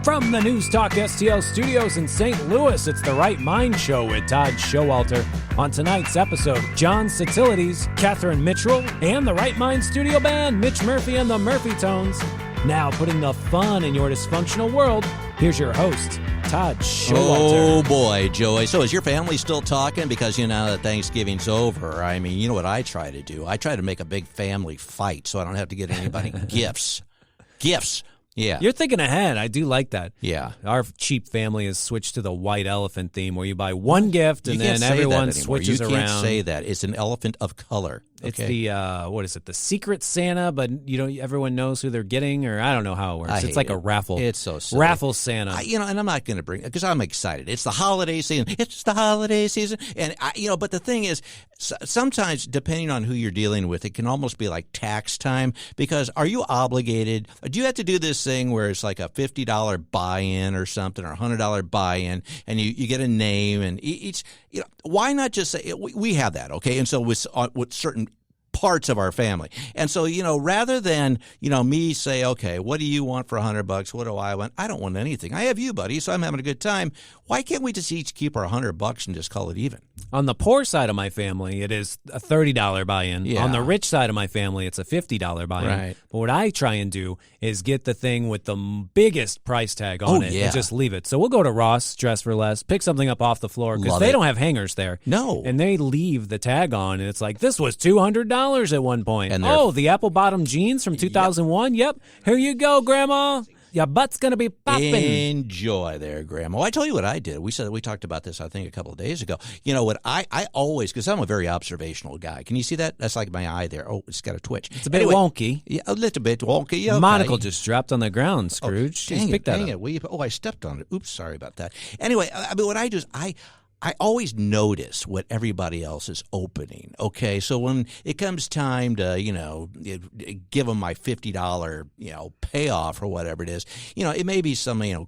From the NewsTalkSTL studios in St. Louis, it's the Right Mind Show with Todd Schowalter. On tonight's episode, John Sitilides, Katherine Mitchell, and the Right Mind Studio Band, Mitch Murphy and the Murphy Tones. Now putting the fun in your dysfunctional world, here's your host, Todd Schowalter. Oh, boy, Joey. So is your family still talking? Because, you know, that Thanksgiving's over. I mean, you know what I try to do? I try to make a big family fight so I don't have to get anybody gifts. Gifts. Yeah. You're thinking ahead. I do like that. Yeah. Our cheap family has switched to the white elephant theme where you buy one gift and then everyone switches around. You can't say that. It's an elephant of color. Okay. It's the, what is it, the Secret Santa, but everyone knows who they're getting, or I don't know how it works. It's like a raffle. It's so silly. Raffle Santa. And I'm not going to bring, because I'm excited. It's the holiday season. It's the holiday season. And, but the thing is, sometimes, depending on who you're dealing with, it can almost be like tax time, because are you obligated? Do you have to do this thing where it's like a $50 buy-in or something, or a $100 buy-in, and you get a name, and each, why not just say, we have that, okay? And so with certain parts of our family. And so, rather than, me say, okay, what do you want for $100? What do I want? I don't want anything. I have you, buddy, so I'm having a good time. Why can't we just each keep our $100 and just call it even? On the poor side of my family, it is a $30 buy-in. Yeah. On the rich side of my family, it's a $50 buy-in. Right. But what I try and do is get the thing with the biggest price tag on it and just leave it. So we'll go to Ross, Dress for Less, pick something up off the floor, because they don't have hangers there. No. And they leave the tag on, and it's like, this was $200 at one point. And the apple-bottom jeans from 2001? Yep. Here you go, Grandma. Your butt's going to be popping. Enjoy there, Grandma. Well, I tell you what I did. We talked about this, I think, a couple of days ago. You know what? I always, because I'm a very observational guy. Can you see that? That's like my eye there. Oh, it's got a twitch. It's a bit wonky. Yeah, a little bit wonky. Okay. Monocle just dropped on the ground, Scrooge. Oh, dang it. I stepped on it. Oops, sorry about that. Anyway, what I do is I always notice what everybody else is opening, okay? So when it comes time to, give them my $50, payoff or whatever it is, it may be some,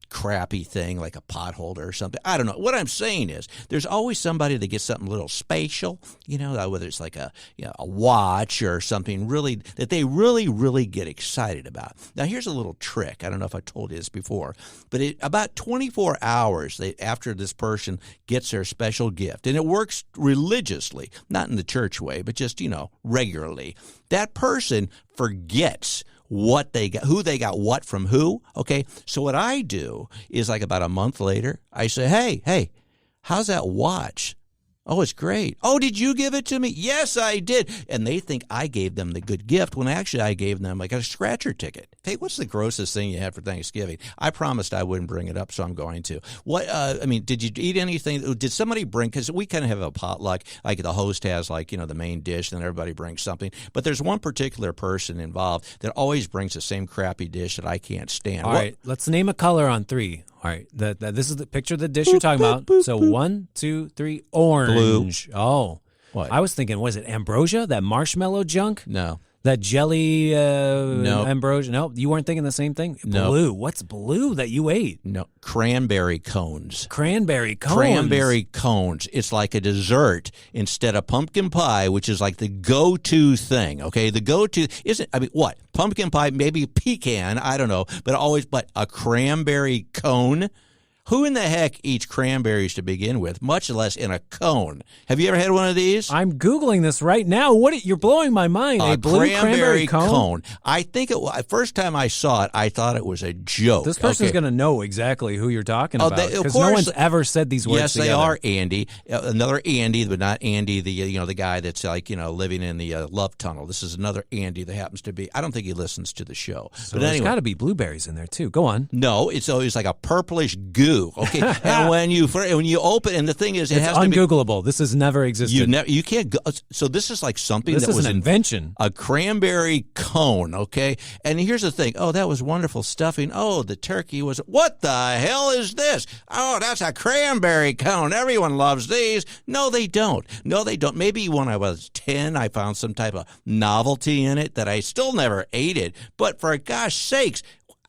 crappy thing like a pot holder or something. I don't know. What I'm saying is there's always somebody that gets something a little spatial, whether it's like a watch or something really that they really, really get excited about. Now, here's a little trick. I don't know if I told you this before, but about 24 hours after this person gets their special gift, and it works religiously, not in the church way, but just, regularly, that person forgets what they got, who they got what from who, okay? So what I do is like about a month later, I say, hey, how's that watch? Oh, it's great. Oh, did you give it to me? Yes, I did. And they think I gave them the good gift when actually I gave them like a scratcher ticket. Hey, what's the grossest thing you had for Thanksgiving? I promised I wouldn't bring it up, so I'm going to. What? Did you eat anything? Did somebody bring, because we kind of have a potluck, like the host has the main dish, and then everybody brings something. But there's one particular person involved that always brings the same crappy dish that I can't stand. All right, let's name a color on 3. All right, this is the picture of the dish you're talking about. So 1, 2, 3, orange. Blue. Oh. What? I was thinking, was it ambrosia, that marshmallow junk? No. That jelly no. ambrosia? No, you weren't thinking the same thing? No. Blue. What's blue that you ate? No. Cranberry cones. Cranberry cones. Cranberry cones. It's like a dessert instead of pumpkin pie, which is like the go-to thing, okay? The go-to isn't, what? Pumpkin pie, maybe pecan, I don't know, but a cranberry cone? Who in the heck eats cranberries to begin with, much less in a cone? Have you ever had one of these? I'm Googling this right now. You're blowing my mind. A blue cranberry cone? I think first time I saw it, I thought it was a joke. This person's going to know exactly who you're talking about, because no one's ever said these words together. Yes, they are, Andy. Another Andy, but not Andy, the guy that's living in the love tunnel. This is another Andy that happens to be. I don't think he listens to the show. So there's got to be blueberries in there too. Go on. No, it's always like a purplish goo. Okay, and when you open, and the thing is, it's ungoogleable. This has never existed. You can't go. So this is like something that was an invention. A cranberry cone. Okay, and here's the thing. Oh, that was wonderful stuffing. Oh, the turkey was. What the hell is this? Oh, that's a cranberry cone. Everyone loves these. No, they don't. Maybe when I was 10, I found some type of novelty in it that I still never ate it. But for gosh sakes.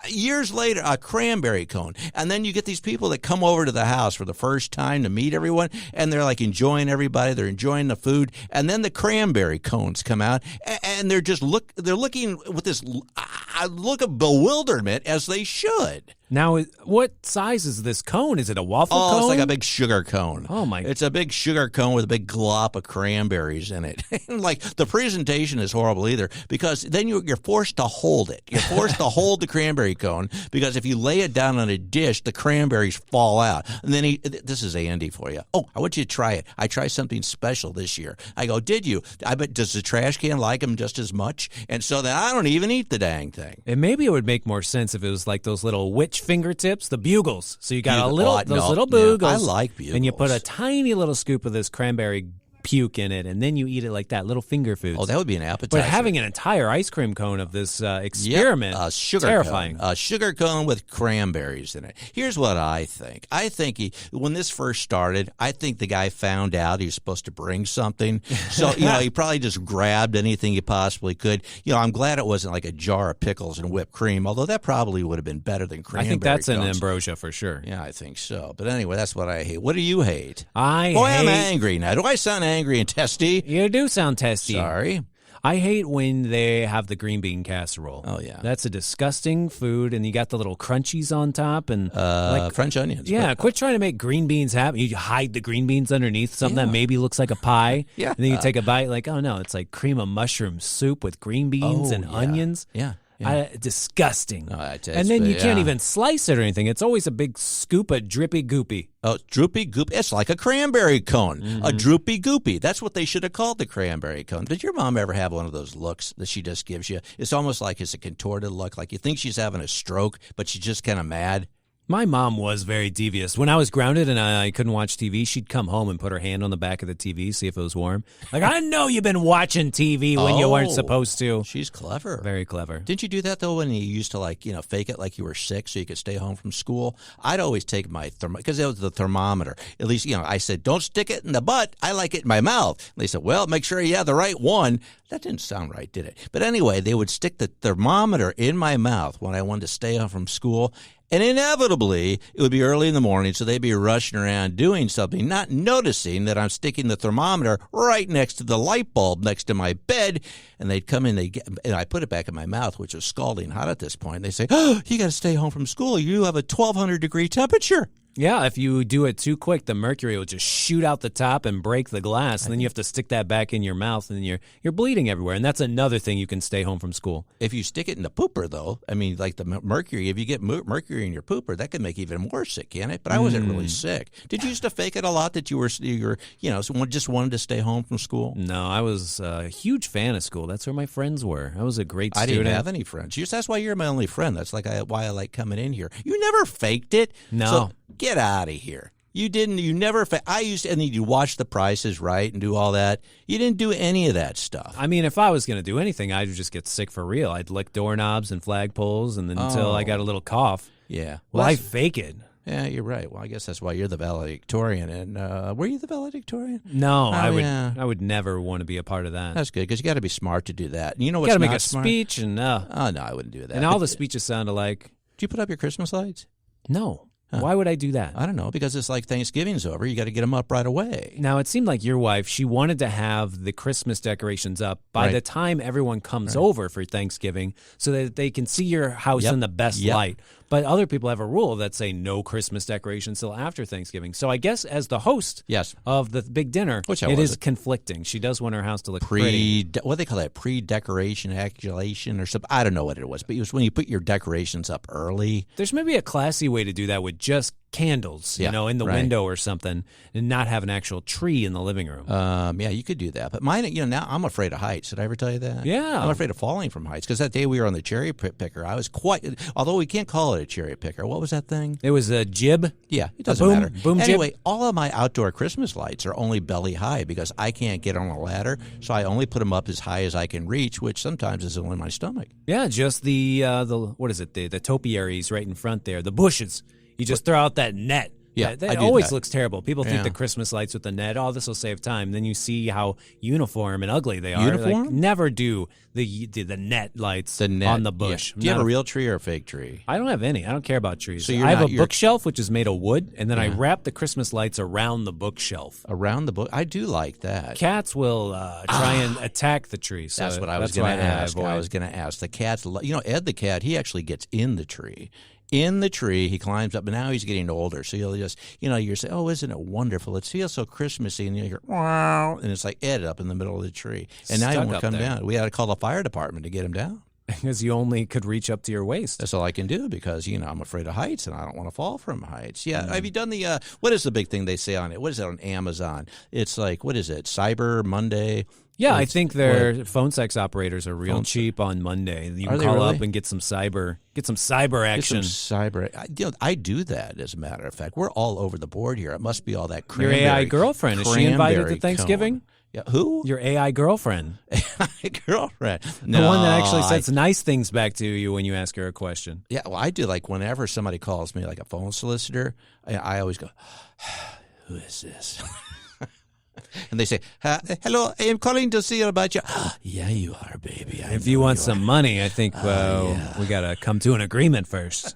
Years later, a cranberry cone. And then you get these people that come over to the house for the first time to meet everyone, and they're like enjoying everybody. They're enjoying the food. And then the cranberry cones come out, and they're just they're looking with this look of bewilderment, as they should. Now, what size is this cone? Is it a waffle cone? It's like a big sugar cone. Oh, my. It's a big sugar cone with a big glop of cranberries in it. And like, the presentation is horrible either, because then you're forced to hold it. You're forced to hold the cranberry cone, because if you lay it down on a dish, the cranberries fall out. And then this is Andy for you. Oh, I want you to try it. I tried something special this year. I go, did you? I bet, does the trash can like them just as much? And so then I don't even eat the dang thing. And maybe it would make more sense if it was like those little witch fingertips, the bugles. So you got little bugles. Yeah, I like bugles. And you put a tiny little scoop of this cranberry puke in it, and then you eat it like that, little finger foods. Oh, that would be an appetizer. But having an entire ice cream cone of this experiment, terrifying. A sugar cone with cranberries in it. Here's what I think. I think when this first started, I think the guy found out he was supposed to bring something. So, he probably just grabbed anything he possibly could. I'm glad it wasn't like a jar of pickles and whipped cream, although that probably would have been better than cranberry I think that's cones. an ambrosia for sure. Yeah, I think so. But anyway, that's what I hate. What do you hate? I'm angry now. Do I sound angry and testy? You do sound testy. Sorry. I hate when they have the green bean casserole. Oh, yeah. That's a disgusting food, and you got the little crunchies on top. And French onions. Yeah, quit trying to make green beans happen. You hide the green beans underneath something that maybe looks like a pie. Yeah. And then you take a bite like, oh, no, it's like cream of mushroom soup with green beans and onions. Yeah. Disgusting. And then you can't even slice it or anything. It's always a big scoop of drippy goopy. Oh, droopy goopy. It's like a cranberry cone. Mm-hmm. A droopy goopy. That's what they should have called the cranberry cone. Did your mom ever have one of those looks that she just gives you? It's almost like it's a contorted look, like you think she's having a stroke, but she's just kind of mad. My mom was very devious. When I was grounded and I couldn't watch TV, she'd come home and put her hand on the back of the TV, see if it was warm. Like, I know you've been watching TV when you weren't supposed to. She's clever. Very clever. Didn't you do that, though, when you used to, fake it like you were sick so you could stay home from school? I'd always take my because it was the thermometer. At least, I said, don't stick it in the butt. I like it in my mouth. And they said, well, make sure you have the right one. That didn't sound right, did it? But anyway, they would stick the thermometer in my mouth when I wanted to stay home from school. And inevitably, it would be early in the morning, so they'd be rushing around doing something, not noticing that I'm sticking the thermometer right next to the light bulb next to my bed. And they'd come in, and I put it back in my mouth, which was scalding hot at this point. They say, oh, you got to stay home from school. You have a 1,200-degree temperature. Yeah, if you do it too quick, the mercury will just shoot out the top and break the glass, and then you have to stick that back in your mouth, and then you're bleeding everywhere. And that's another thing you can stay home from school. If you stick it in the pooper, though, like the mercury, if you get mercury in your pooper, that can make you even more sick, can't it? But I wasn't really sick. Did you used to fake it a lot that you were just wanted to stay home from school? No, I was a huge fan of school. That's where my friends were. I was a great student. I didn't have any friends. That's why you're my only friend. That's why I like coming in here. You never faked it. No. So get out of here. You didn't. You never. I used to, and then you watch The Price is Right and do all that. You didn't do any of that stuff. I mean, if I was going to do anything, I'd just get sick for real. I'd lick doorknobs and flagpoles, and then until I got a little cough. Yeah. Well, I fake it. Yeah, you're right. Well, I guess that's why you're the valedictorian. And were you the valedictorian? No, I would never want to be a part of that. That's good because you got to be smart to do that. And you know what's got to make not a smart? speech and oh no, I wouldn't do that. And all the speeches sound alike. Did you put up your Christmas lights? No. Why would I do that? I don't know, because it's like Thanksgiving's over. You got to get them up right away. Now, it seemed like your wife, she wanted to have the Christmas decorations up by the time everyone comes over for Thanksgiving so that they can see your house in the best light. But other people have a rule that say no Christmas decorations till after Thanksgiving. So I guess as the host of the big dinner, it is conflicting. She does want her house to look pretty. What do they call that? Pre-decoration, acculation or something? I don't know what it was, but it was when you put your decorations up early. There's maybe a classy way to do that with just candles, in the window or something, and not have an actual tree in the living room. Yeah, you could do that. But mine, now I'm afraid of heights. Did I ever tell you that? Yeah. I'm afraid of falling from heights because that day we were on the cherry picker, I was although we can't call it a cherry picker. What was that thing? It was a jib. Yeah, it doesn't matter. Boom anyway, jib. all of my outdoor Christmas lights are only belly high because I can't get on a ladder, so I only put them up as high as I can reach, which sometimes is only my stomach. Yeah, just the what is it? The topiaries right in front there, the bushes. You just throw out that net. Yeah, That I do always that. looks terrible. People think Yeah. the Christmas lights with the net, this will save time. Then you see how uniform and ugly they are. Uniform? Like, never do the net lights The net, on the bush. Yeah. Do you have a real tree or a fake tree? I don't have any. I don't care about trees. So I have a bookshelf, which is made of wood, and then I wrap the Christmas lights around the bookshelf. Around the book? I do like that. Cats will try and attack the tree. So That's what I was going to ask. I was going to ask. The cats, Ed the cat, he actually gets in the tree. In the tree, he climbs up, but now he's getting older. So you'll just, you're saying, oh, isn't it wonderful? It feels so Christmassy. And you hear, wow, and it's like Ed up in the middle of the tree. And now he won't come down. We had to call the fire department to get him down. Because you only could reach up to your waist. That's all I can do because, I'm afraid of heights and I don't want to fall from heights. Yeah. Have you done the, what is the big thing they say on it? What is it on Amazon? It's like, what is it? Cyber Monday? Yeah, I think their phone sex operators are real cheap on Monday. You can call up and get some cyber action. Get some cyber. I do that, as a matter of fact. We're all over the board here. It must be all that cranberry. Your AI girlfriend, is she invited to Thanksgiving? Cone. Yeah, who? Your AI girlfriend. AI girlfriend. No, the one that actually says nice things back to you when you ask her a question. Yeah, well, I do. Like whenever somebody calls me, like a phone solicitor, I always go, who is this? And they say, hello, I am calling to see about you. Yeah, you are, baby. If you want some money, I think we got to come to an agreement first.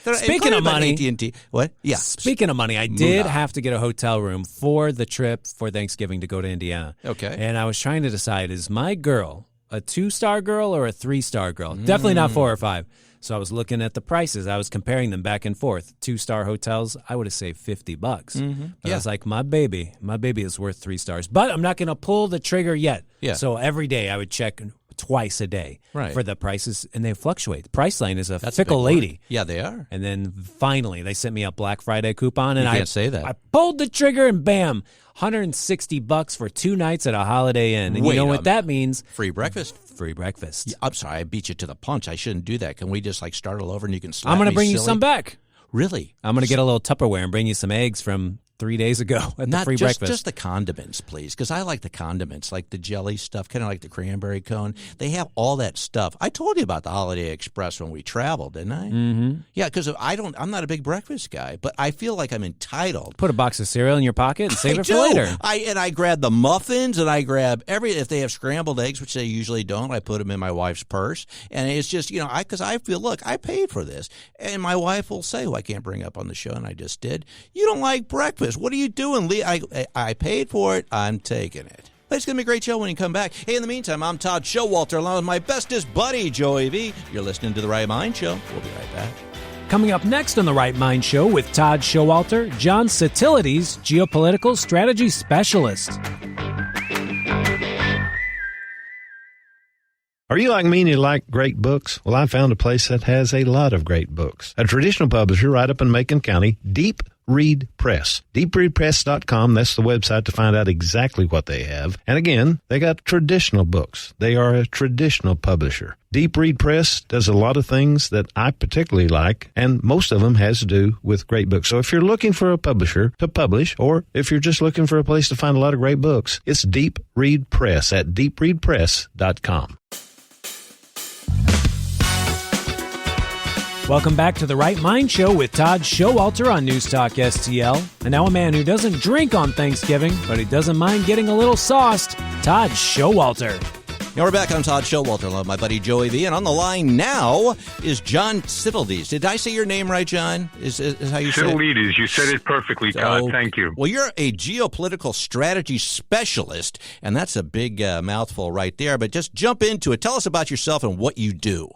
Speaking of money, AT&T. What? Yeah. Speaking of money, I did have to get a hotel room for the trip for Thanksgiving to go to Indiana. Okay. And I was trying to decide, is my girl a 2-star girl or a 3-star girl? Definitely not 4 or 5. So I was looking at the prices. I was comparing them back and forth. 2-star hotels, I would have saved $50. But I was like, my baby is worth 3 stars. But I'm not going to pull the trigger yet. Yeah. So every day I would check twice a day for the prices, and they fluctuate. The Priceline is a fickle lady. Yeah, they are. And then finally, they sent me a Black Friday coupon, and you can't say that. I pulled the trigger, and bam, $160 for 2 nights at a Holiday Inn. And you know what that means? Free breakfast. Free breakfast. Yeah, I'm sorry, I beat you to the punch. I shouldn't do that. Can we just start all over and you can slap I'm going to me bring you silly? some back. Really? I'm going to get a little Tupperware and bring you some eggs from 3 days ago at the free breakfast. Just the condiments, please, because I like the condiments, like the jelly stuff, kind of like the cranberry cone. They have all that stuff. I told you about the Holiday Express when we traveled, didn't I? Mm-hmm. Yeah, because I'm not a big breakfast guy, but I feel like I'm entitled. Put a box of cereal in your pocket and save it for later. I grab the muffins and I grab if they have scrambled eggs, which they usually don't, I put them in my wife's purse. And it's just, because I feel, look, I paid for this. And my wife will say, who I can't bring up on the show, and I just did, you don't like breakfast. What are you doing, Lee? I paid for it. I'm taking it. But it's going to be a great show when you come back. Hey, in the meantime, I'm Todd Schowalter, along with my bestest buddy, Joey V. You're listening to The Right Mind Show. We'll be right back. Coming up next on The Right Mind Show with Todd Schowalter, John Sitilides, geopolitical strategy specialist. Are you like me and you like great books? Well, I found a place that has a lot of great books. A traditional publisher right up in Macon County, Deep Read Press. DeepReadPress.com, that's the website to find out exactly what they have. And again, they got traditional books. They are a traditional publisher. Deep Read Press does a lot of things that I particularly like, and most of them has to do with great books. So if you're looking for a publisher to publish, or if you're just looking for a place to find a lot of great books, it's Deep Read Press at DeepReadPress.com. Welcome back to The Right Mind Show with Todd Schowalter on NewsTalkSTL. And now a man who doesn't drink on Thanksgiving, but he doesn't mind getting a little sauced, Todd Schowalter. Now we're back. I'm Todd Schowalter, along with my buddy Joey V. And on the line now is John Sitilides. Did I say your name right, John? Is how you say it? Sitilides. You said it perfectly, Todd. Thank you. Well, you're a geopolitical strategy specialist, and that's a big mouthful right there. But just jump into it. Tell us about yourself and what you do.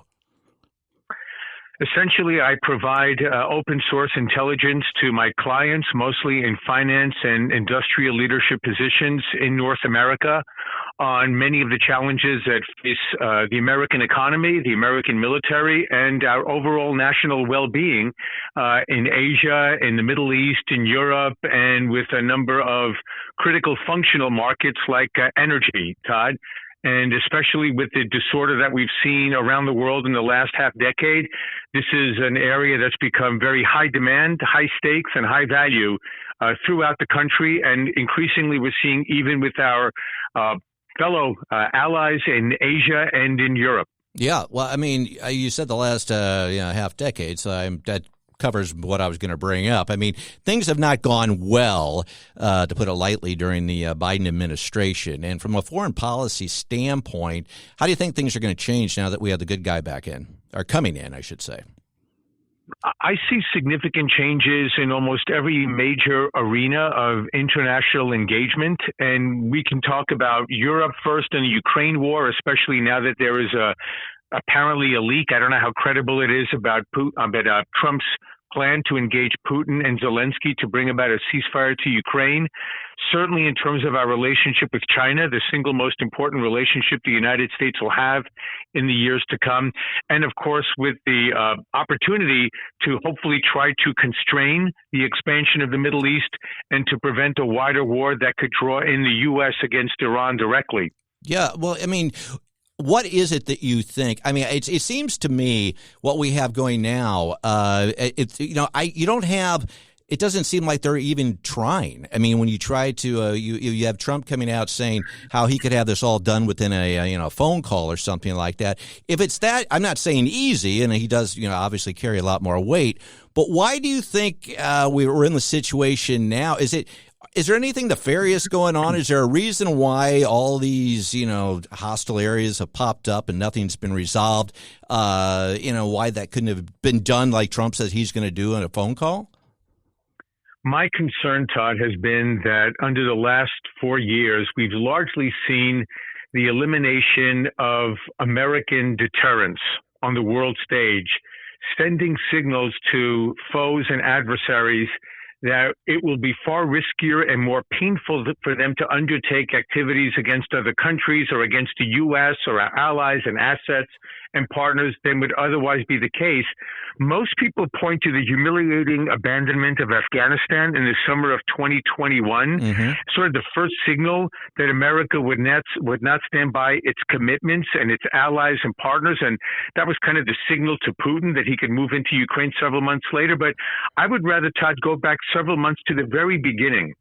Essentially, I provide open source intelligence to my clients, mostly in finance and industrial leadership positions in North America, on many of the challenges that face the American economy, the American military, and our overall national well-being in Asia, in the Middle East, in Europe, and with a number of critical functional markets like energy, Todd. And especially with the disorder that we've seen around the world in the last half decade, this is an area that's become very high demand, high stakes, and high value throughout the country. And increasingly, we're seeing even with our fellow allies in Asia and in Europe. Yeah, well, I mean, you said the last half decade, so that covers what I was going to bring up. I mean, things have not gone well, to put it lightly, during the Biden administration. And from a foreign policy standpoint, how do you think things are going to change now that we have the good guy back in, or coming in, I should say? I see significant changes in almost every major arena of international engagement. And we can talk about Europe first and the Ukraine war, especially now that there is apparently a leak. I don't know how credible it is about Trump's plan to engage Putin and Zelensky to bring about a ceasefire to Ukraine. Certainly in terms of our relationship with China, the single most important relationship the United States will have in the years to come. And of course, with the opportunity to hopefully try to constrain the expansion of the Middle East and to prevent a wider war that could draw in the U.S. against Iran directly. Yeah, well, I mean, what is it that you think? I mean, it seems to me what we have going now. You don't have. It doesn't seem like they're even trying. I mean, when you try to, you have Trump coming out saying how he could have this all done within a phone call or something like that. If it's that, I'm not saying easy, and he does, obviously carry a lot more weight. But why do you think we're in the situation now? Is there anything nefarious going on? Is there a reason why all these, hostile areas have popped up and nothing's been resolved? Why that couldn't have been done like Trump says he's going to do in a phone call? My concern, Todd, has been that under the last 4 years, we've largely seen the elimination of American deterrence on the world stage, sending signals to foes and adversaries that it will be far riskier and more painful for them to undertake activities against other countries or against the U.S. or our allies and assets and partners than would otherwise be the case. Most people point to the humiliating abandonment of Afghanistan in the summer of 2021, sort of the first signal that America would not stand by its commitments and its allies and partners. And that was kind of the signal to Putin that he could move into Ukraine several months later. But I would rather, Todd, go back several months to the very beginning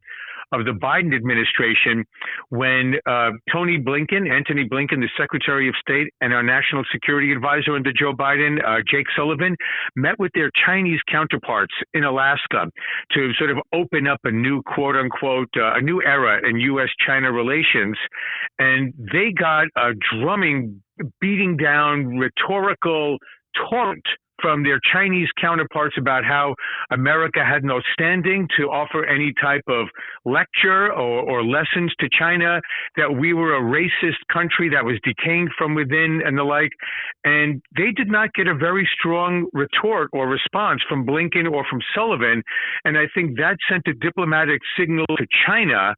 of the Biden administration when Antony Blinken, the Secretary of State, and our National Security Advisor under Joe Biden, Jake Sullivan, met with their Chinese counterparts in Alaska to sort of open up a new, quote unquote, a new era in U.S.-China relations. And they got a drumming, beating down, rhetorical torrent from their Chinese counterparts about how America had no standing to offer any type of lecture or lessons to China, that we were a racist country that was decaying from within and the like. And they did not get a very strong retort or response from Blinken or from Sullivan. And I think that sent a diplomatic signal to China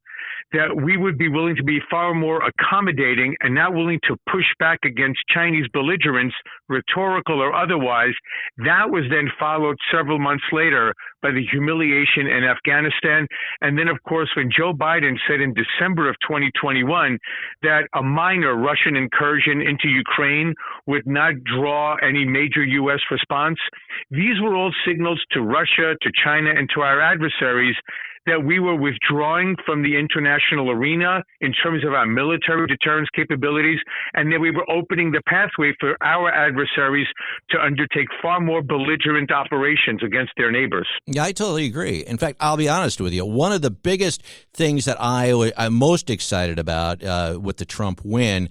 that we would be willing to be far more accommodating and not willing to push back against Chinese belligerence, rhetorical or otherwise. That was then followed several months later by the humiliation in Afghanistan. And then, of course, when Joe Biden said in December of 2021 that a minor Russian incursion into Ukraine would not draw any major U.S. response, these were all signals to Russia, to China, and to our adversaries that we were withdrawing from the international arena in terms of our military deterrence capabilities, and that we were opening the pathway for our adversaries to undertake far more belligerent operations against their neighbors. Yeah, I totally agree. In fact, I'll be honest with you. One of the biggest things that I'm most excited about with the Trump win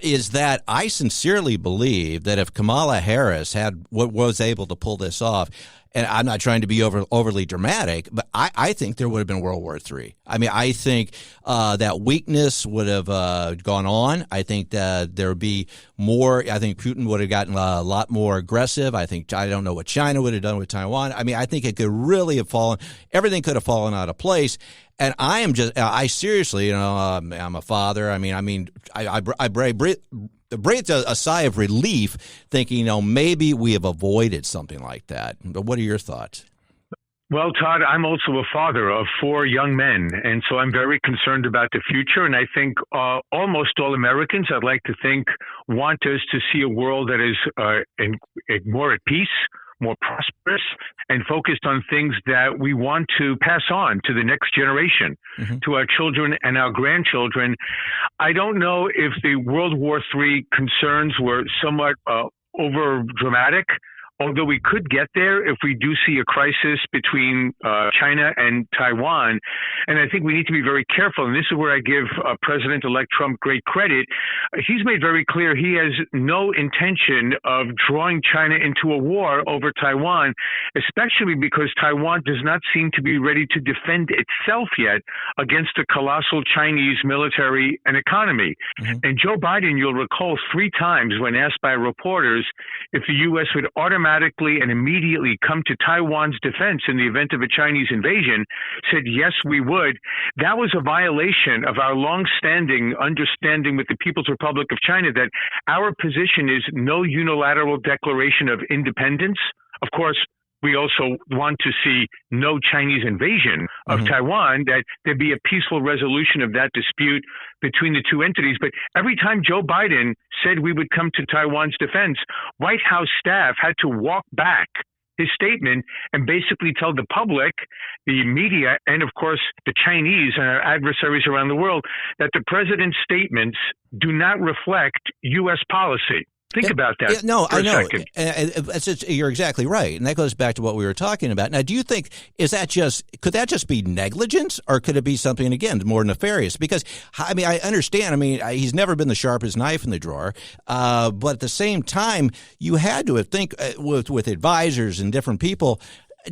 is that I sincerely believe that if Kamala Harris was able to pull this off, and I'm not trying to be overly dramatic, but I think there would have been World War III. I mean, I think that weakness would have gone on. I think that there would be more. I think Putin would have gotten a lot more aggressive. I don't know what China would have done with Taiwan. I mean, I think it could really have everything could have fallen out of place. And I seriously, I'm a father. I breathed a sigh of relief thinking, maybe we have avoided something like that. But what are your thoughts? Well, Todd, I'm also a father of 4 young men, and so I'm very concerned about the future. And I think almost all Americans, I'd like to think, want us to see a world that is more at peace, more prosperous, and focused on things that we want to pass on to the next generation, to our children and our grandchildren. I don't know if the World War III concerns were somewhat over dramatic, although we could get there if we do see a crisis between China and Taiwan. And I think we need to be very careful. And this is where I give President-elect Trump great credit. He's made very clear he has no intention of drawing China into a war over Taiwan, especially because Taiwan does not seem to be ready to defend itself yet against a colossal Chinese military and economy. Mm-hmm. And Joe Biden, you'll recall 3 times when asked by reporters if the U.S. would automatically and immediately come to Taiwan's defense in the event of a Chinese invasion, said, yes, we would. That was a violation of our long-standing understanding with the People's Republic of China that our position is no unilateral declaration of independence. Of course, we also want to see no Chinese invasion of Taiwan, that there be a peaceful resolution of that dispute between the two entities. But every time Joe Biden said we would come to Taiwan's defense, White House staff had to walk back his statement and basically tell the public, the media, and of course the Chinese and our adversaries around the world that the president's statements do not reflect U.S. policy. Think about that. No, for I know. You're exactly right, and that goes back to what we were talking about. Now, do you think could that just be negligence, or could it be something again more nefarious? Because I mean, I understand. I mean, he's never been the sharpest knife in the drawer, but at the same time, you had to think with advisors and different people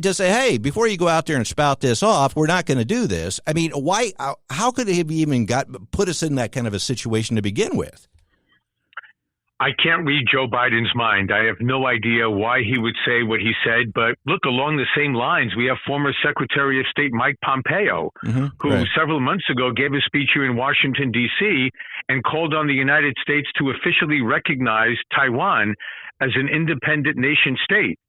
to say, hey, before you go out there and spout this off, we're not going to do this. I mean, why? How could he have even put us in that kind of a situation to begin with? I can't read Joe Biden's mind. I have no idea why he would say what he said. But look, along the same lines, we have former Secretary of State Mike Pompeo, who several months ago gave a speech here in Washington, D.C., and called on the United States to officially recognize Taiwan as an independent nation state.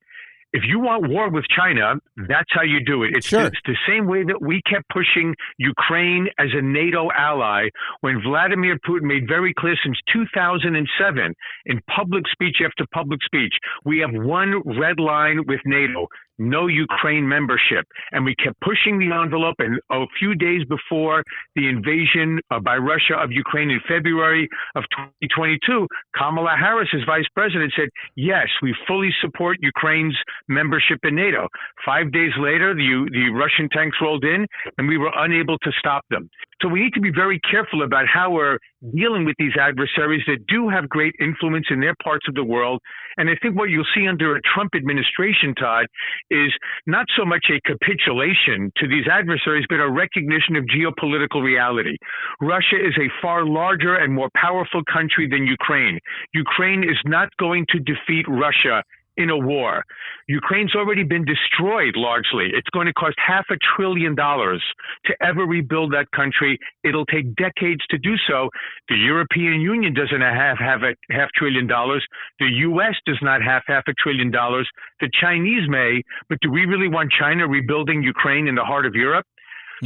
If you want war with China, that's how you do it. It's the same way that we kept pushing Ukraine as a NATO ally when Vladimir Putin made very clear since 2007 in public speech after public speech, we have one red line with NATO, no Ukraine membership. And we kept pushing the envelope. And a few days before the invasion by Russia of Ukraine in February of 2022, Kamala Harris, as vice president, said, yes, we fully support Ukraine's membership in NATO. 5 days later, the Russian tanks rolled in and we were unable to stop them. So we need to be very careful about how we're dealing with these adversaries that do have great influence in their parts of the world. And I think what you'll see under a Trump administration, Todd, is not so much a capitulation to these adversaries, but a recognition of geopolitical reality. Russia is a far larger and more powerful country than Ukraine. Ukraine is not going to defeat Russia in a war. Ukraine's already been destroyed largely. It's going to cost $500 billion to ever rebuild that country. It'll take decades to do so. The European Union doesn't have $500 billion. The U.S. does not have $500 billion. The Chinese may, but do we really want China rebuilding Ukraine in the heart of Europe?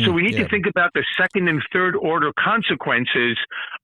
So we need to think about the second and third order consequences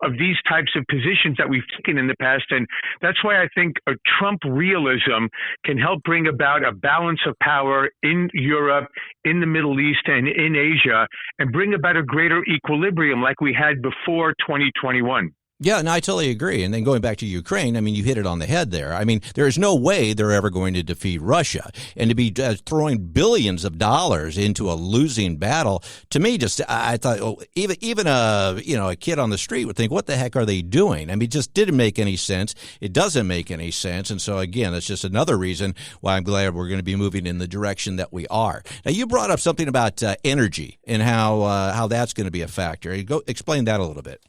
of these types of positions that we've taken in the past. And that's why I think a Trump realism can help bring about a balance of power in Europe, in the Middle East, and in Asia, and bring about a greater equilibrium like we had before 2021. Yeah, no, I totally agree. And then going back to Ukraine, I mean, you hit it on the head there. I mean, there is no way they're ever going to defeat Russia. And to be throwing billions of dollars into a losing battle, to me, I thought, even a kid on the street would think, what the heck are they doing? I mean, it just didn't make any sense. It doesn't make any sense. And so, again, that's just another reason why I'm glad we're going to be moving in the direction that we are. Now, you brought up something about energy and how that's going to be a factor. Go explain that a little bit.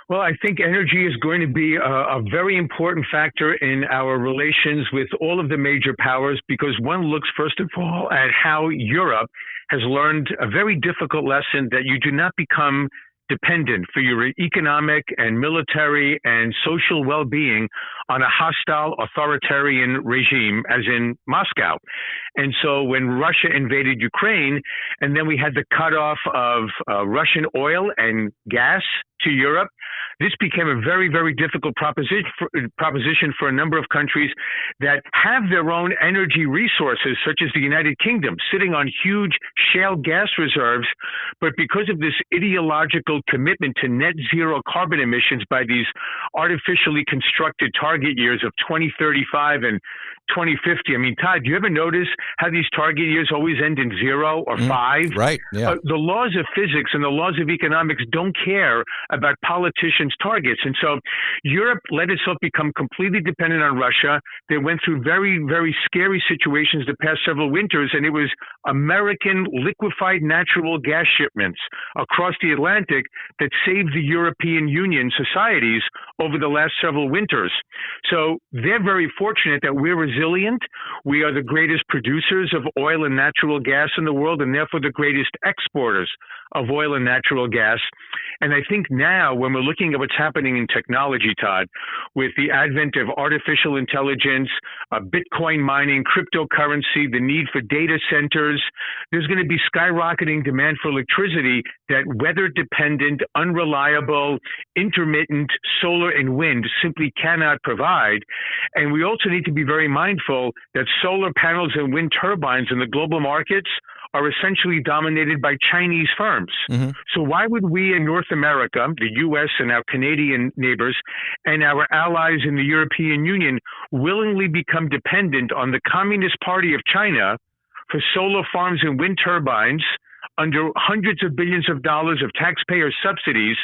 Well, I think energy is going to be a very important factor in our relations with all of the major powers, because one looks, first of all, at how Europe has learned a very difficult lesson that you do not become dependent for your economic and military and social well-being on a hostile authoritarian regime, as in Moscow. And so when Russia invaded Ukraine, and then we had the cutoff of Russian oil and gas to Europe, this became a very, very difficult proposition for a number of countries that have their own energy resources, such as the United Kingdom, sitting on huge shale gas reserves. But because of this ideological commitment to net zero carbon emissions by these artificially constructed target years of 2035 and 2050. I mean, Todd, do you ever notice how these target years always end in 0 or 5? Right, yeah. The laws of physics and the laws of economics don't care about politicians' targets. And so Europe let itself become completely dependent on Russia. They went through very, very scary situations the past several winters, and it was American liquefied natural gas shipments across the Atlantic that saved the European Union societies over the last several winters. So they're very fortunate that we're resilient. We are the greatest producers of oil and natural gas in the world, and therefore the greatest exporters of oil and natural gas. And I think now, when we're looking at what's happening in technology, Todd, with the advent of artificial intelligence, Bitcoin mining, cryptocurrency, the need for data centers, there's going to be skyrocketing demand for electricity that weather-dependent, unreliable, intermittent solar and wind simply cannot provide. And we also need to be very mindful that solar panels and wind turbines in the global markets are essentially dominated by Chinese firms. Mm-hmm. So why would we in North America, the U.S. and our Canadian neighbors, and our allies in the European Union willingly become dependent on the Communist Party of China for solar farms and wind turbines under hundreds of billions of dollars of taxpayer subsidies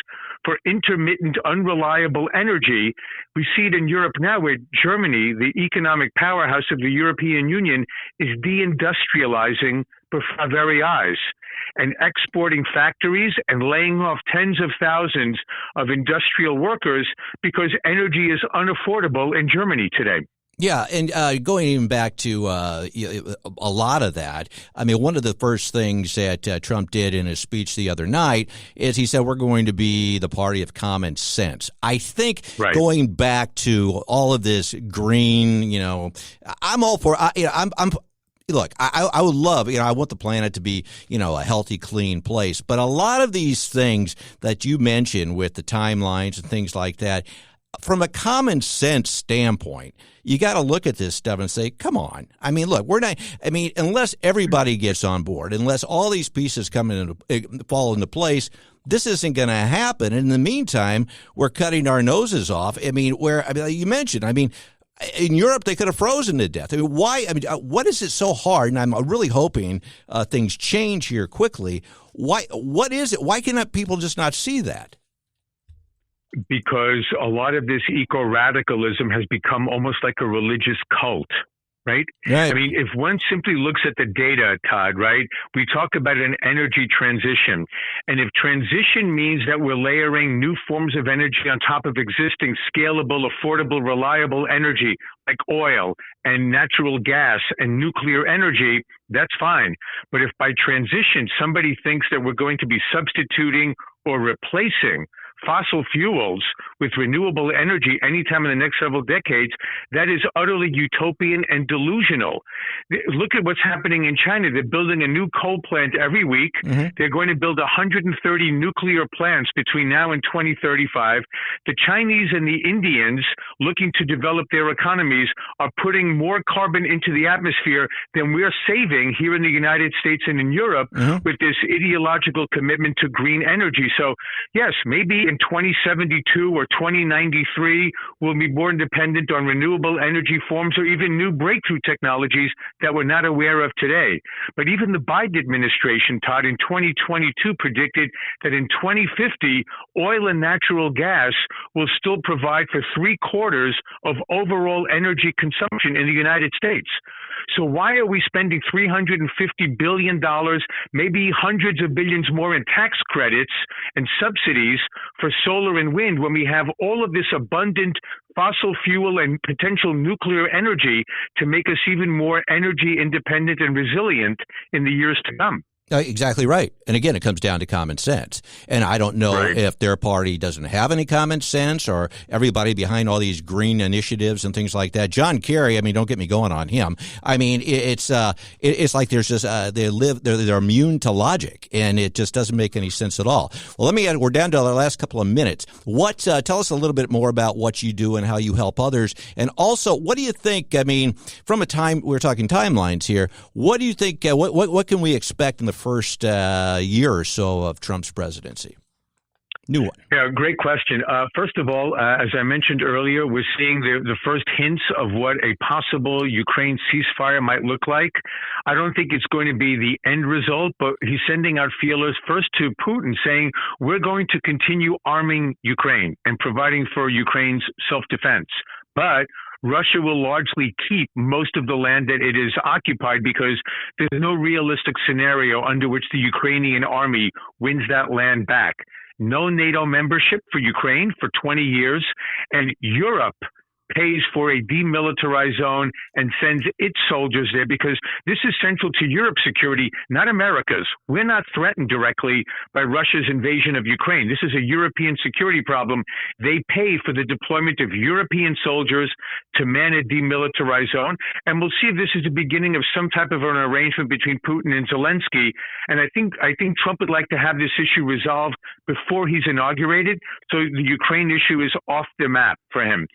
for intermittent, unreliable energy? We see it in Europe now, where Germany, the economic powerhouse of the European Union, is deindustrializing before our very eyes and exporting factories and laying off tens of thousands of industrial workers because energy is unaffordable in Germany today. Yeah, and going even back to a lot of that, I mean, one of the first things that Trump did in his speech the other night is he said we're going to be the party of common sense. I think going back to all of this green, I'm all for. Look, I would love, I want the planet to be, a healthy, clean place. But a lot of these things that you mentioned with the timelines and things like that, from a common sense standpoint, you got to look at this stuff and say, come on. I mean, look, unless everybody gets on board, unless all these pieces fall into place, this isn't going to happen. And in the meantime, we're cutting our noses off. You mentioned, in Europe, they could have frozen to death. Why? What is it so hard? And I'm really hoping things change here quickly. Why? What is it? Why cannot people just not see that? Because a lot of this eco-radicalism has become almost like a religious cult, right? I mean, if one simply looks at the data, Todd, right, we talk about an energy transition. And if transition means that we're layering new forms of energy on top of existing scalable, affordable, reliable energy like oil and natural gas and nuclear energy, that's fine. But if by transition somebody thinks that we're going to be substituting or replacing fossil fuels with renewable energy anytime in the next several decades, that is utterly utopian and delusional. Look at what's happening in China. They're building a new coal plant every week. Mm-hmm. They're going to build 130 nuclear plants between now and 2035. The Chinese and the Indians, looking to develop their economies, are putting more carbon into the atmosphere than we're saving here in the United States and in Europe with this ideological commitment to green energy. So, yes, maybe in 2072 or 2093, we'll be more dependent on renewable energy forms or even new breakthrough technologies that we're not aware of today. But even the Biden administration, Todd, in 2022 predicted that in 2050, oil and natural gas will still provide for 3/4 of overall energy consumption in the United States. So why are we spending $350 billion, maybe hundreds of billions more in tax credits and subsidies for solar and wind when we have all of this abundant fossil fuel and potential nuclear energy to make us even more energy independent and resilient in the years to come? Exactly right. And again, it comes down to common sense. And I don't know if their party doesn't have any common sense or everybody behind all these green initiatives and things like that. John Kerry, don't get me going on him. It's like there's just they're immune to logic, and it just doesn't make any sense at all. Well, we're down to our last couple of minutes. Tell us a little bit more about what you do and how you help others, and also what do you think? From we're talking timelines here. What do you think? What can we expect in the first year or so of Trump's presidency? New one. Yeah, great question. First of all, as I mentioned earlier, we're seeing the first hints of what a possible Ukraine ceasefire might look like. I don't think it's going to be the end result, but he's sending out feelers first to Putin saying, we're going to continue arming Ukraine and providing for Ukraine's self-defense. But Russia will largely keep most of the land that it is occupied because there's no realistic scenario under which the Ukrainian army wins that land back. No NATO membership for Ukraine for 20 years, and Europe pays for a demilitarized zone and sends its soldiers there because this is central to Europe's security, not America's. We're not threatened directly by Russia's invasion of Ukraine. This is a European security problem. They pay for the deployment of European soldiers to man a demilitarized zone. And we'll see if this is the beginning of some type of an arrangement between Putin and Zelensky. And I think Trump would like to have this issue resolved before he's inaugurated. So the Ukraine issue is off the map for him.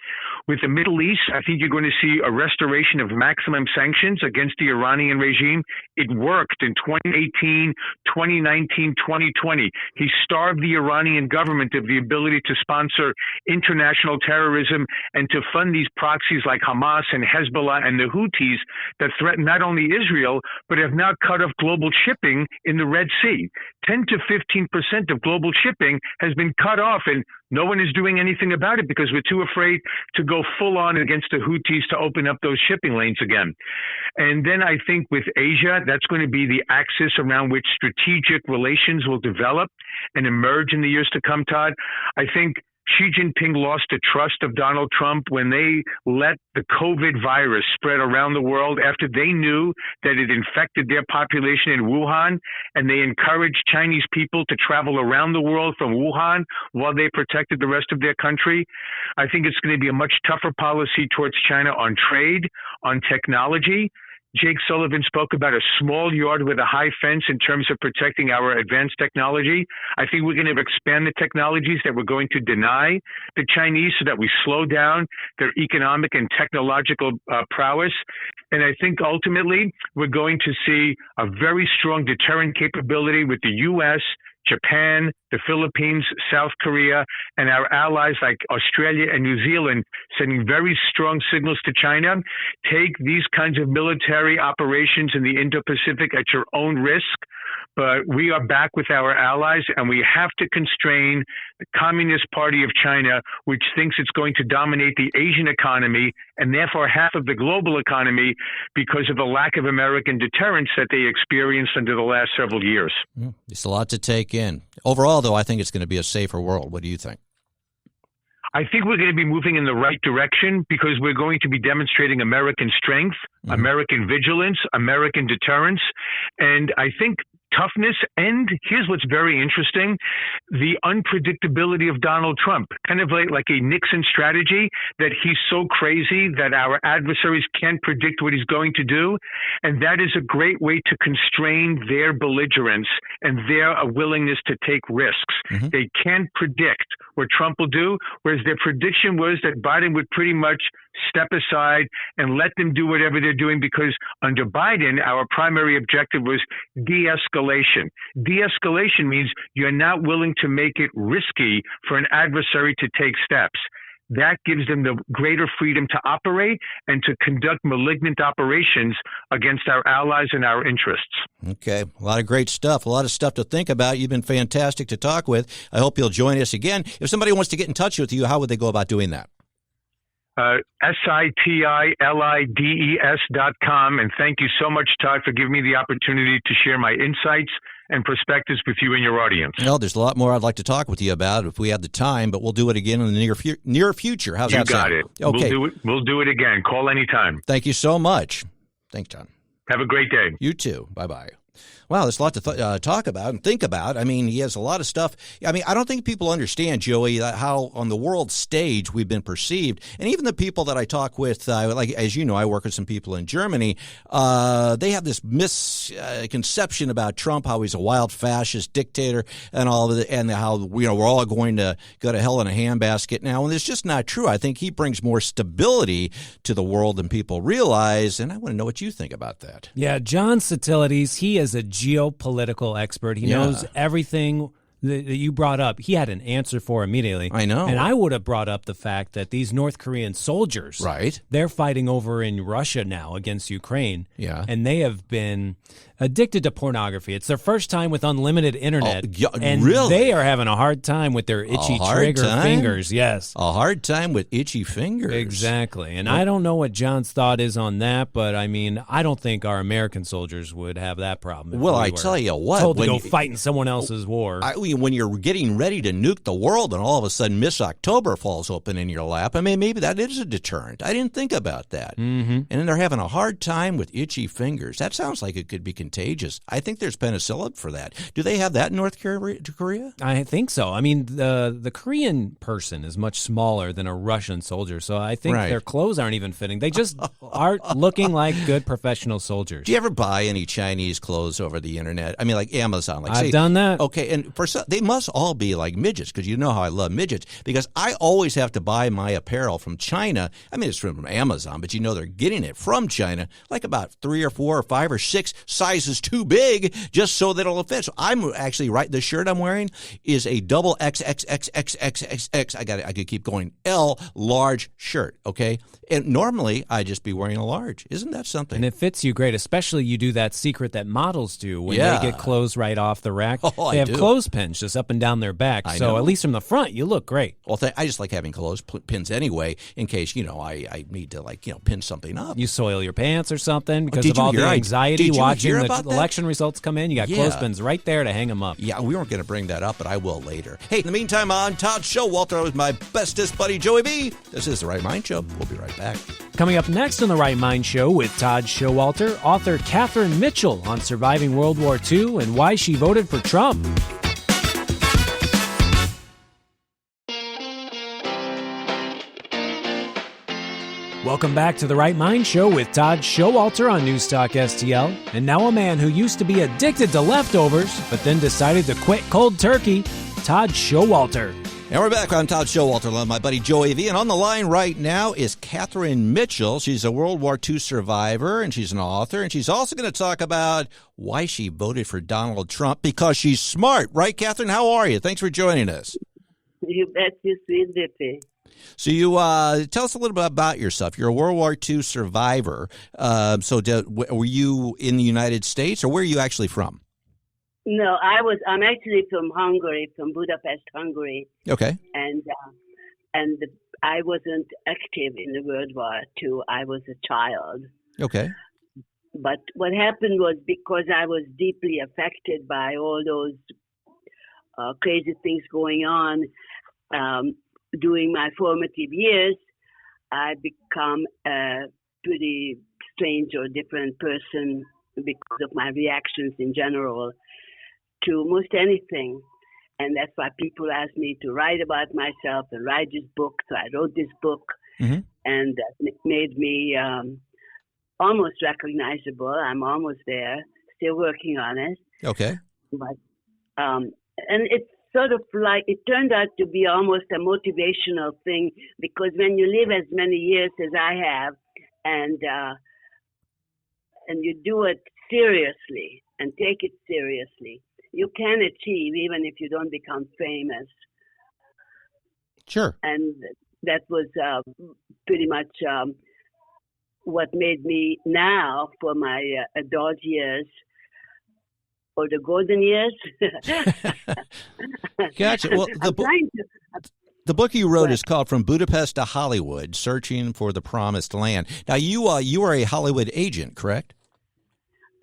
With the Middle East, I think you're going to see a restoration of maximum sanctions against the Iranian regime. It worked in 2018, 2019, 2020. He starved the Iranian government of the ability to sponsor international terrorism and to fund these proxies like Hamas and Hezbollah and the Houthis that threaten not only Israel, but have now cut off global shipping in the Red Sea. 10 to 15% of global shipping has been cut off, and no one is doing anything about it because we're too afraid to go full on against the Houthis to open up those shipping lanes again. And then I think with Asia, that's going to be the axis around which strategic relations will develop and emerge in the years to come, Todd. I think Xi Jinping lost the trust of Donald Trump when they let the COVID virus spread around the world after they knew that it infected their population in Wuhan, and they encouraged Chinese people to travel around the world from Wuhan while they protected the rest of their country. I think it's going to be a much tougher policy towards China on trade, on technology. Jake Sullivan spoke about a small yard with a high fence in terms of protecting our advanced technology. I think we're going to expand the technologies that we're going to deny the Chinese so that we slow down their economic and technological prowess. And I think ultimately we're going to see a very strong deterrent capability with the U.S., Japan, the Philippines, South Korea, and our allies like Australia and New Zealand sending very strong signals to China. Take these kinds of military operations in the Indo-Pacific at your own risk. But we are back with our allies, and we have to constrain the Communist Party of China, which thinks it's going to dominate the Asian economy and therefore half of the global economy because of the lack of American deterrence that they experienced under the last several years. It's a lot to take in. Overall, though, I think it's going to be a safer world. What do you think? I think we're going to be moving in the right direction because we're going to be demonstrating American strength, American vigilance, American deterrence. And I think toughness, and here's what's very interesting, the unpredictability of Donald Trump, kind of like a Nixon strategy, that he's so crazy that our adversaries can't predict what he's going to do. And that is a great way to constrain their belligerence and their willingness to take risks. They can't predict what Trump will do, whereas their prediction was that Biden would pretty much step aside and let them do whatever they're doing because under Biden, our primary objective was de-escalation. De-escalation means you're not willing to make it risky for an adversary to take steps. That gives them the greater freedom to operate and to conduct malignant operations against our allies and our interests. Okay. A lot of great stuff. A lot of stuff to think about. You've been fantastic to talk with. I hope you'll join us again. If somebody wants to get in touch with you, how would they go about doing that? SITILIDES.com. And thank you so much, Todd, for giving me the opportunity to share my insights and perspectives with you and your audience. Well, there's a lot more I'd like to talk with you about if we have the time, but we'll do it again in the near future. How's that sound? You got it. Okay. We'll do it again. Call anytime. Thank you so much. Thanks, John. Have a great day. You too. Bye-bye. Wow, there's a lot to talk about and think about. I mean, he has a lot of stuff. I mean, I don't think people understand, Joey, how on the world stage we've been perceived. And even the people that I talk with, like as you know, I work with some people in Germany, they have this misconception about Trump, how he's a wild fascist dictator and all of it, and how we're all going to go to hell in a handbasket now. And it's just not true. I think he brings more stability to the world than people realize. And I want to know what you think about that. Yeah, John Sitilides, he is a geopolitical expert. He knows everything that you brought up, he had an answer for immediately. I know. And I would have brought up the fact that these North Korean soldiers, Right. they're fighting over in Russia now against Ukraine. Yeah. And they have been addicted to pornography. It's their first time with unlimited internet. Oh, yeah, and really? they are having a hard time with their itchy trigger fingers. Yes. A hard time with itchy fingers. Exactly. And I don't know what John's thought is on that, but I mean, I don't think our American soldiers would have that problem. Well, I I tell you what. Told to go fight in someone else's war. When you're getting ready to nuke the world and all of a sudden Miss October falls open in your lap, I mean, maybe that is a deterrent. I didn't think about that. Mm-hmm. And then they're having a hard time with itchy fingers. That sounds like it could be contagious. I think there's penicillin for that. Do they have that in North Korea? I think so. I mean, the Korean person is much smaller than a Russian soldier, so I think Right. their clothes aren't even fitting. They just aren't looking like good professional soldiers. Do you ever buy any Chinese clothes over the internet? I mean, like Amazon. Like, I've done that. Okay, and for some, they must all be like midgets, because you know how I love midgets, because I always have to buy my apparel from China. I mean, it's from Amazon, but you know they're getting it from China, like about 3 or 4 or 5 or 6 sizes too big, just so that it'll fit. So I'm actually the shirt I'm wearing is a double XXXXXXX. I could keep going. L large shirt, okay? And normally I'd just be wearing a large. Isn't that something? And it fits you great, especially you do that secret that models do when Yeah. they get clothes right off the rack. Oh, they I have do. clothespins just up and down their back. I So know. at least from the front, you look great. Well, I just like having clothespins anyway, in case, I need to, pin something up. You soil your pants or something because Did of you all the hear- anxiety did you watching hear the about that? election results come in. You got Yeah. clothespins right there to hang them up. Yeah, we weren't going to bring that up, but I will later. Hey, in the meantime, on Todd Schowalter with my bestest buddy, Joey B. This is The Right Mind Show. We'll be right back. Coming up next on The Right Mind Show with Todd Schowalter, author Katherine Mitchell on surviving World War II and why she voted for Trump. Welcome back to The Right Mind Show with Todd Schowalter on NewsTalkSTL. And now a man who used to be addicted to leftovers, but then decided to quit cold turkey, Todd Schowalter. And we're back. I'm Todd Schowalter, along with my buddy Joey V. And on the line right now is Katherine Mitchell. She's a World War II survivor, and she's an author. And she's also going to talk about why she voted for Donald Trump, because she's smart. Right, Katherine? How are you? Thanks for joining us. You bet, you sweet Dippy. So you tell us a little bit about yourself. You're a World War II survivor. Were you in the United States, or where are you actually from? No, I'm actually from Hungary, from Budapest, Hungary, Okay. and I wasn't active in the World War II. I was a child. Okay. But what happened was, because I was deeply affected by all those crazy things going on during my formative years, I become a pretty strange or different person because of my reactions in general to most anything. And that's why people asked me to write about myself and write this book. So I wrote this book, and that made me almost recognizable. I'm almost there, still working on it. Okay. But and it's sort of like, it turned out to be almost a motivational thing, because when you live as many years as I have, and you do it seriously and take it seriously, you can achieve even if you don't become famous. Sure. And that was pretty much what made me now, for my adult years, or the golden years. Gotcha. Well, the book you wrote is called From Budapest to Hollywood, Searching for the Promised Land. Now, you are a Hollywood agent, correct?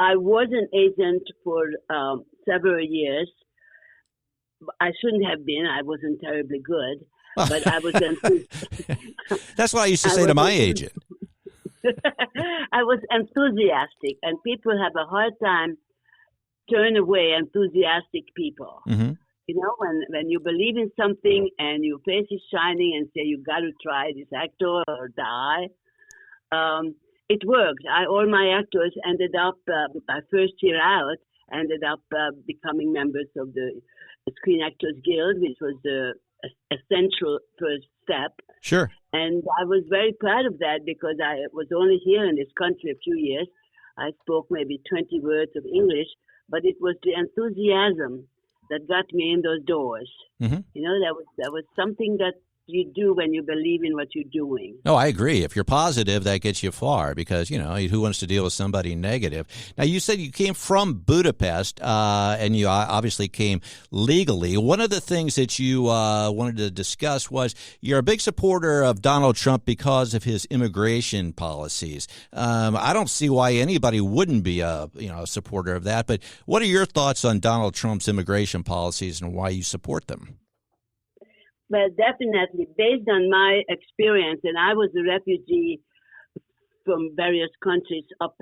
I was an agent for several years. I shouldn't have been. I wasn't terribly good, but I was That's what I used to say to my agent. I was enthusiastic, and people have a hard time turn away enthusiastic people. Mm-hmm. You know, when you believe in something and your face is shining and say, you got to try this actor or die, it worked. All my actors ended up, my first year out, ended up becoming members of the Screen Actors Guild, which was the essential first step. Sure. And I was very proud of that, because I was only here in this country a few years. I spoke maybe 20 words of English, but it was the enthusiasm that got me in those doors. Mm-hmm. You know, that was something that you do when you believe in what you're doing. No, I agree. If you're positive, that gets you far because, who wants to deal with somebody negative? Now, you said you came from Budapest and you obviously came legally. One of the things that you wanted to discuss was you're a big supporter of Donald Trump because of his immigration policies. I don't see why anybody wouldn't be a supporter of that. But what are your thoughts on Donald Trump's immigration policies and why you support them? Well, definitely, based on my experience, and I was a refugee from various countries up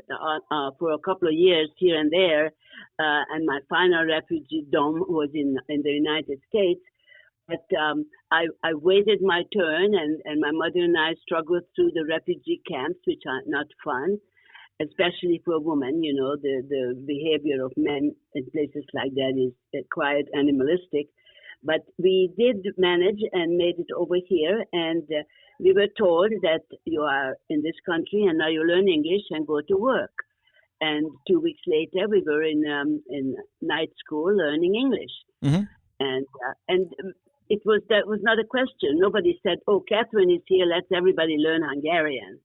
for a couple of years here and there, and my final refugee dome was in the United States. But I waited my turn, and my mother and I struggled through the refugee camps, which are not fun, especially for a woman. You know, the behavior of men in places like that is quite animalistic. But we did manage and made it over here, and we were told that you are in this country and now you learn English and go to work. And 2 weeks later, we were in night school learning English, Mm-hmm. and that was not a question. Nobody said, "Oh, Catherine is here. Let's everybody learn Hungarian."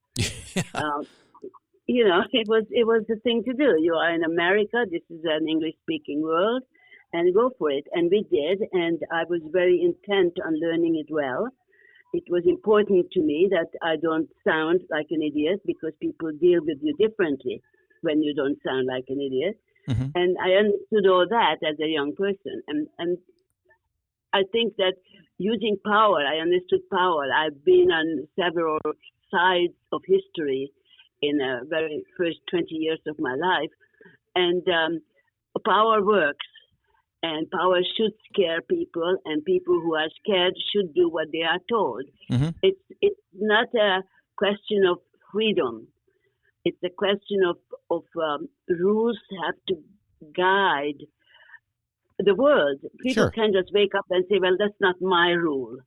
It was the thing to do. You are in America. This is an English-speaking world. And go for it. And we did, and I was very intent on learning it well. It was important to me that I don't sound like an idiot because people deal with you differently when you don't sound like an idiot. Mm-hmm. And I understood all that as a young person. And I think that using power, I understood power. I've been on several sides of history in the very first 20 years of my life. And power works. And power should scare people, and people who are scared should do what they are told. Mm-hmm. It's not a question of freedom. It's a question of rules have to guide the world. People Sure. can't just wake up and say, "Well, that's not my rule."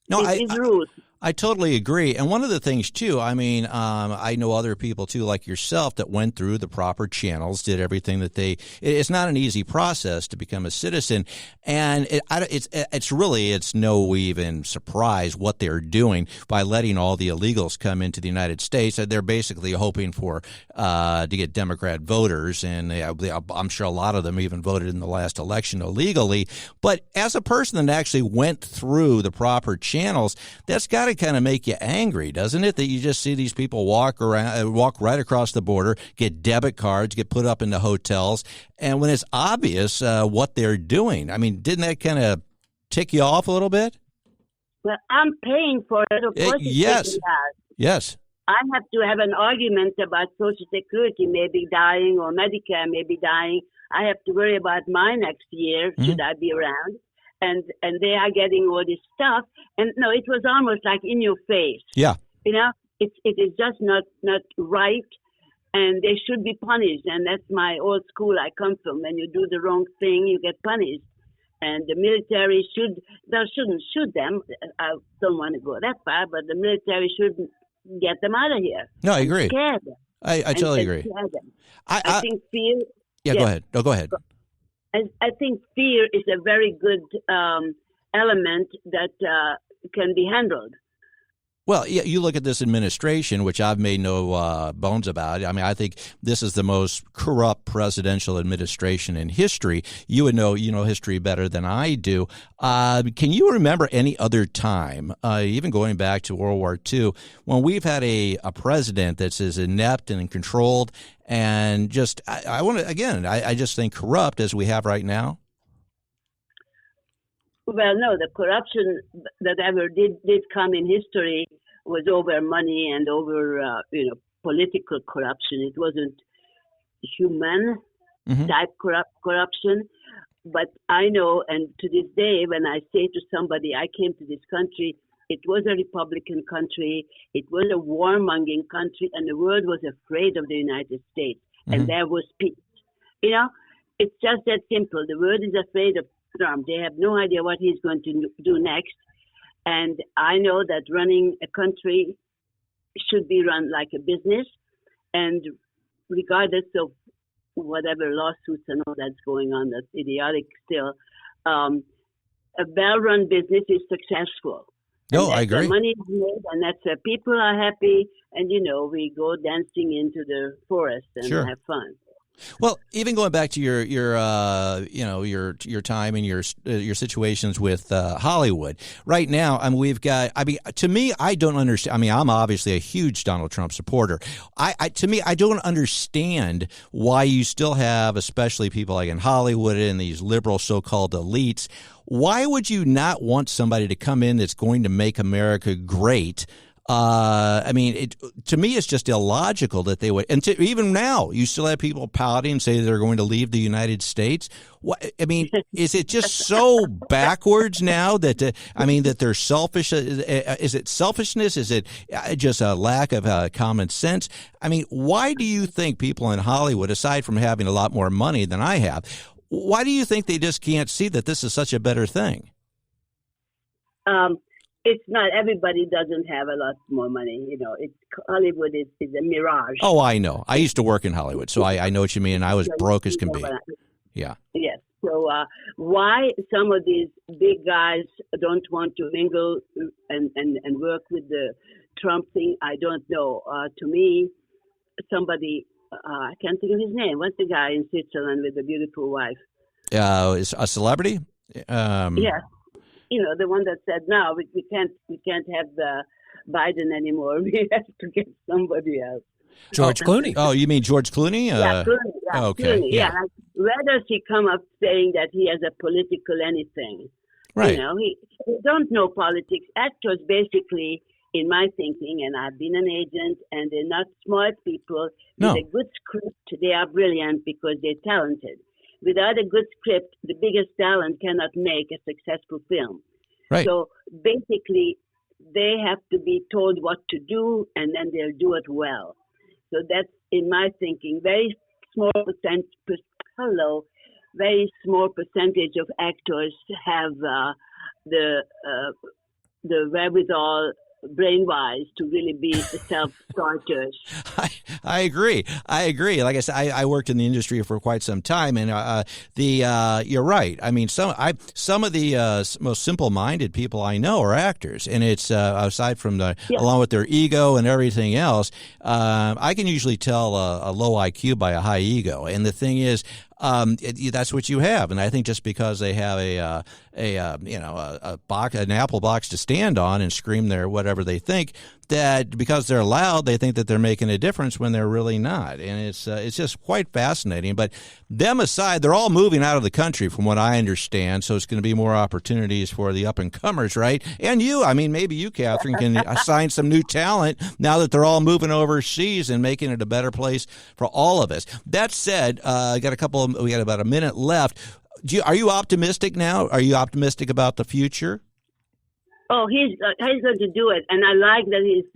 No, It's rules. I totally agree. And one of the things, too, I mean, I know other people, too, like yourself, that went through the proper channels, did everything that it's not an easy process to become a citizen. And it's no even surprise what they're doing by letting all the illegals come into the United States. They're basically hoping for to get Democrat voters. And I'm sure a lot of them even voted in the last election illegally. But as a person that actually went through the proper channels, that's got to kind of make you angry, doesn't it? That you just see these people walk right across the border, get debit cards, get put up in the hotels, and when it's obvious what they're doing. I mean, didn't that kind of tick you off a little bit? Well, I'm paying for it. Of course, Yes. Yes. I have to have an argument about Social Security maybe dying or Medicare maybe dying. I have to worry about my next year, should I be around. And they are getting all this stuff. And no, it was almost like in your face. Yeah. It is just not right, and they should be punished. And that's my old school I come from. When you do the wrong thing, you get punished. And the military shouldn't shoot them. I don't want to go that far, but the military shouldn't get them out of here. No, I agree. Scare them. I totally agree. Scare them. I think fear. Yeah, go ahead. No, go ahead. I think fear is a very good element that can be handled. Well, yeah, you look at this administration, which I've made no bones about. I mean, I think this is the most corrupt presidential administration in history. You would know, history better than I do. Can you remember any other time, even going back to World War II, when we've had a president that's as inept and controlled and just, I just think corrupt as we have right now? Well, no, the corruption that ever did come in history was over money and over, political corruption. It wasn't human type corruption. But I know, and to this day, when I say to somebody, I came to this country, it was a Republican country, it was a warmongering country, and the world was afraid of the United States, and there was peace. It's just that simple. The world is afraid of Trump. They have no idea what he's going to do next. And I know that running a country should be run like a business. And regardless of whatever lawsuits and all that's going on, that's idiotic still. A well-run business is successful. No, I agree. Money is made, and that's where people are happy, and we go dancing into the forest and have fun. Well, even going back to your time and your situations with Hollywood right now, we've got. To me, I don't understand. I'm obviously a huge Donald Trump supporter. To me, I don't understand why you still have, especially people like in Hollywood and these liberal so-called elites. Why would you not want somebody to come in that's going to make America great? To me, it's just illogical that they would. And even now, you still have people pouting and say they're going to leave the United States. Is it just so backwards now that that they're selfish? Is it selfishness? Is it just a lack of common sense? Why do you think people in Hollywood, aside from having a lot more money than I have, why do you think they just can't see that this is such a better thing? It's not. Everybody doesn't have a lot more money. Hollywood is a mirage. Oh, I know. I used to work in Hollywood, so I know what you mean. I was broke as can be. Yeah. Yes. So why some of these big guys don't want to mingle and work with the Trump thing, I don't know. To me, somebody, I can't think of his name. What's the guy in Switzerland with the beautiful wife? Is a celebrity? Yes. The one that said, no, we can't have the Biden anymore. We have to get somebody else. George Clooney. Oh, you mean George Clooney? Clooney. Yeah, okay. Clooney, yeah. Where does he come up saying that he has a political anything? Right. He don't know politics. Actors, basically, in my thinking, and I've been an agent, and they're not smart people. No. With a good script, they are brilliant because they're talented. Without a good script, the biggest talent cannot make a successful film. Right. So basically, they have to be told what to do, and then they'll do it well. So that's, in my thinking, very small percentage of actors have the wherewithal, brain-wise, to really be the self-starters. I agree. Like I said, I worked in the industry for quite some time, and you're right. Some of the most simple-minded people I know are actors, and it's aside from along with their ego and everything else, I can usually tell a low IQ by a high ego. And the thing is, that's what you have, and I think just because they have an apple box to stand on and scream their whatever they think, that because they're loud, they think that they're making a difference when they're really not, and it's just quite fascinating. But them aside, they're all moving out of the country, from what I understand. So it's going to be more opportunities for the up and comers, right? And you, maybe you, Katherine, can assign some new talent now that they're all moving overseas and making it a better place for all of us. That said, we got about a minute left. Are you optimistic now? Are you optimistic about the future? Oh, he's going to do it. And I like that he's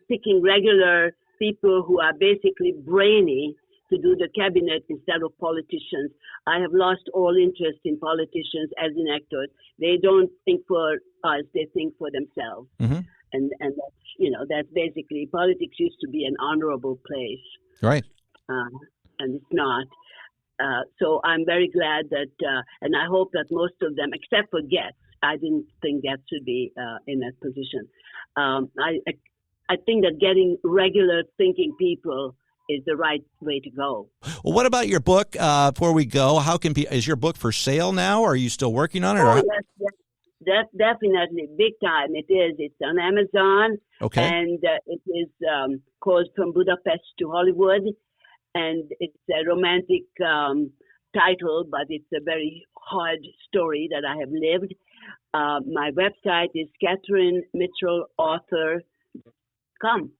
picking regular people who are basically brainy to do the cabinet instead of politicians. I have lost all interest in politicians as in actors. They don't think for us, they think for themselves. Mm-hmm. And that's basically, politics used to be an honorable place. Right. And it's not. So I'm very glad that, and I hope that most of them, except for Getz, I didn't think Getz should be in that position. I think that getting regular thinking people is the right way to go. Well, what about your book? Before we go, is your book for sale now? Or are you still working on it? Oh, yes, definitely, big time. It is. It's on Amazon. Okay. And it is called From Budapest to Hollywood. And it's a romantic title, but it's a very hard story that I have lived. My website is KatherineMitchellAuthor.com.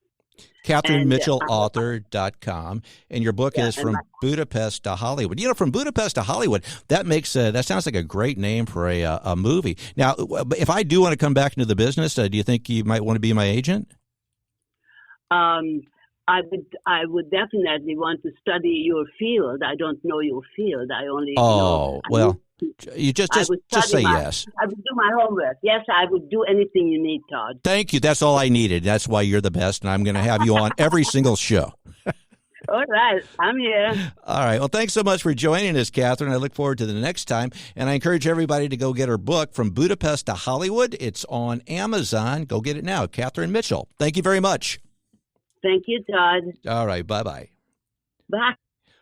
KatherineMitchellAuthor.com. And your book is From Budapest to Hollywood. From Budapest to Hollywood, that sounds like a great name for a movie. Now, if I do want to come back into the business, do you think you might want to be my agent? I would definitely want to study your field. I don't know your field. I only you just say yes. I would do my homework. Yes, I would do anything you need, Todd. Thank you. That's all I needed. That's why you're the best, and I'm going to have you on every single show. All right, I'm here. All right. Well, thanks so much for joining us, Katherine. I look forward to the next time. And I encourage everybody to go get her book, From Budapest to Hollywood. It's on Amazon. Go get it now. Katherine Mitchell. Thank you very much. Thank you, Todd. All right. Bye-bye. Bye.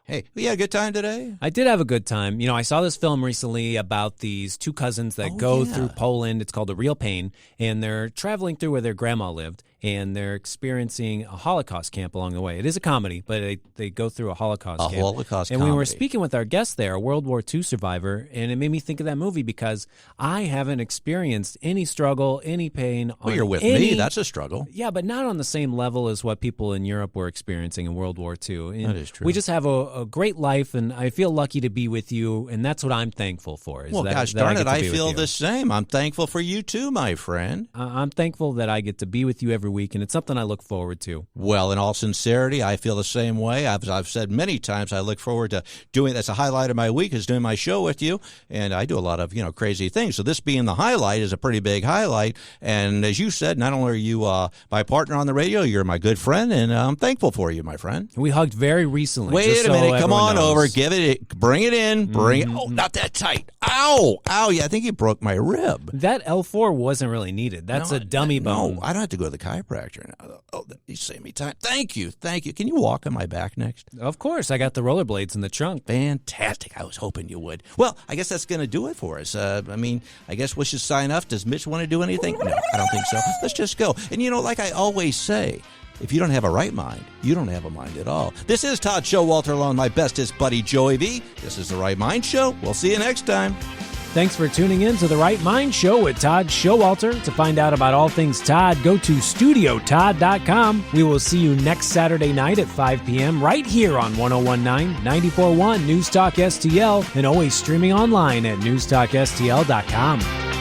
Hey, you had a good time today? I did have a good time. I saw this film recently about these two cousins that go through Poland. It's called The Real Pain, and they're traveling through where their grandma lived, and they're experiencing a Holocaust camp along the way. It is a comedy, but they go through a Holocaust camp. Holocaust and comedy. we were speaking with our guest there, a World War II survivor, and it made me think of that movie because I haven't experienced any struggle, any pain. Well, you're with me. That's a struggle. Yeah, but not on the same level as what people in Europe were experiencing in World War II. And that is true. We just have a great life, and I feel lucky to be with you, and that's what I'm thankful for. Well, gosh darn it, I feel the same. I'm thankful for you too, my friend. I'm thankful that I get to be with you every week, and it's something I look forward to. Well, in all sincerity, I feel the same way. I've said many times I look forward to doing, that's a highlight of my week, is doing my show with you, and I do a lot of, crazy things. So this being the highlight is a pretty big highlight, and as you said, not only are you my partner on the radio, you're my good friend, and I'm thankful for you, my friend. We hugged very recently. Wait a minute, come on knows. over, bring it in, Oh, not that tight. Ow, yeah, I think you broke my rib. That L4 wasn't really needed. That's a dummy bone. No, I don't have to go to the chiropractor now. Oh, you saved me time. Thank you. Can you walk on my back next? Of course, I got the rollerblades in the trunk. Fantastic. I was hoping you would. Well, I guess that's going to do it for us. I guess we should sign off. Does Mitch want to do anything? No, I don't think so. Let's just go. And like I always say, if you don't have a right mind, you don't have a mind at all. This is Todd Schowalter along with my bestest buddy Joey V. This is The Right Mind Show. We'll see you next time. Thanks for tuning in to The Right Mind Show with Todd Schowalter. To find out about all things Todd, go to StudioTodd.com. We will see you next Saturday night at 5 p.m. right here on 101.9, 94.1 News Talk STL, and always streaming online at NewsTalkSTL.com.